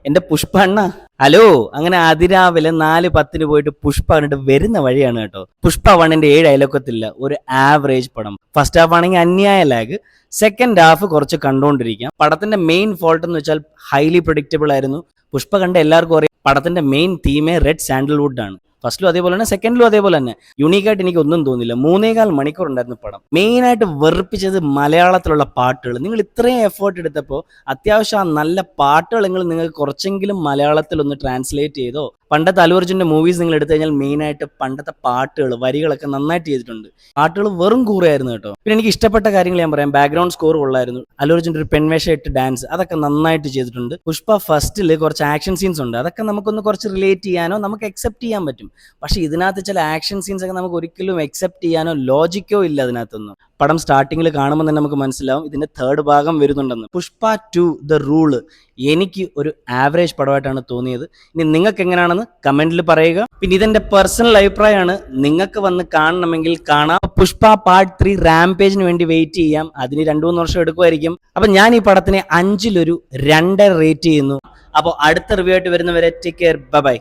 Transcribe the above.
എന്റെ പുഷ്പ അണ്ണ ഹലോ. അങ്ങനെ അതിരാവിലെ 4:10 പോയിട്ട് പുഷ്പ കണ്ടിട്ട് വരുന്ന വഴിയാണ് കേട്ടോ. പുഷ്പ 1ന്റെ 7 അയലൊക്കത്തില്ല, ഒരു ആവറേജ് പടം. ഫസ്റ്റ് ഹാഫ് ആണെങ്കിൽ അന്യായ ലാഗ്, സെക്കൻഡ് ഹാഫ് കുറച്ച് കണ്ടുകൊണ്ടിരിക്കാം. പടത്തിന്റെ മെയിൻ ഫോൾട്ട് എന്ന് വെച്ചാൽ ഹൈലി പ്രഡിക്റ്റബിൾ ആയിരുന്നു. പുഷ്പ കണ്ട എല്ലാവർക്കും അറിയാം പടത്തിന്റെ മെയിൻ തീമേ റെഡ് സാൻഡൽവുഡ് ആണ്. ഫസ്റ്റിലും അതേപോലെ തന്നെ, സെക്കൻഡിലും അതേപോലെ തന്നെ. യൂണീക്കായിട്ട് എനിക്ക് ഒന്നും തോന്നില്ല. 3.25 മണിക്കൂർ ഉണ്ടായിരുന്നു പടം. മെയിനായിട്ട് വെറുപ്പിച്ചത് മലയാളത്തിലുള്ള പാട്ടുകൾ. നിങ്ങൾ ഇത്രയും എഫേർട്ട് എടുത്തപ്പോൾ അത്യാവശ്യം ആ നല്ല പാട്ടുകൾ നിങ്ങൾക്ക് കുറച്ചെങ്കിലും മലയാളത്തിൽ ഒന്ന് ട്രാൻസ്ലേറ്റ് ചെയ്തോ. പണ്ടത്തെ അല്ലു അർജുൻ്റെ മൂവീസ് നിങ്ങൾ എടുത്തു കഴിഞ്ഞാൽ മെയിനായിട്ട് പണ്ടത്തെ പാട്ടുകൾ, വരികളൊക്കെ നന്നായിട്ട് ചെയ്തിട്ടുണ്ട്. പാട്ടുകൾ വെറും കൂറയായിരുന്നു കേട്ടോ. പിന്നെ എനിക്ക് ഇഷ്ടപ്പെട്ട കാര്യങ്ങൾ ഞാൻ പറയാം. ബാക്ക്ഗ്രൗണ്ട് സ്കോർ കൊള്ളായിരുന്നു. അല്ലു അർജുൻ്റെ ഒരു പെൺവേഷം ഇട്ട് ഡാൻസ്, അതൊക്കെ നന്നായിട്ട് ചെയ്തിട്ടുണ്ട്. പുഷ്പ ഫസ്റ്റിൽ കുറച്ച് ആക്ഷൻ സീൻസ് ഉണ്ട്, അതൊക്കെ നമുക്കൊന്ന് കുറച്ച് റിലേറ്റ് ചെയ്യാനോ നമുക്ക് അക്സെപ്റ്റ് ചെയ്യാൻ പറ്റും. പക്ഷെ ഇതിനകത്ത് ചില ആക്ഷൻ സീൻസ് ഒക്കെ നമുക്ക് ഒരിക്കലും അക്സെപ്റ്റ് ചെയ്യാനോ ലോജിക്കോ ഇല്ല അതിനകത്തൊന്നും. പടം സ്റ്റാർട്ടിങ്ങിൽ കാണുമ്പോൾ തന്നെ നമുക്ക് മനസ്സിലാവും ഇതിന്റെ 3rd ഭാഗം വരുന്നുണ്ടെന്ന്. പുഷ്പ 2 ദ റൂള് എനിക്ക് ഒരു ആവറേജ് പടമായിട്ടാണ് തോന്നിയത്. ഇനി നിങ്ങൾക്ക് എങ്ങനെയാണെന്ന് കമന്റിൽ പറയുക. പിന്നെ ഇതെന്റെ പേഴ്സണൽ അഭിപ്രായമാണ്, നിങ്ങൾക്ക് വന്ന് കാണണമെങ്കിൽ കാണാം. പുഷ്പ പാർട്ട് 3 റാംപേജിന് വേണ്ടി വെയിറ്റ് ചെയ്യാം. അതിന് 2-3 വർഷം എടുക്കുമായിരിക്കും. അപ്പൊ ഞാൻ ഈ പടത്തിനെ 5-1 2 റേറ്റ് ചെയ്യുന്നു. അപ്പോൾ അടുത്ത റിവ്യൂ ആയിട്ട് വരുന്നവരെ ടേക്ക് കെയർ, ബൈ ബൈ.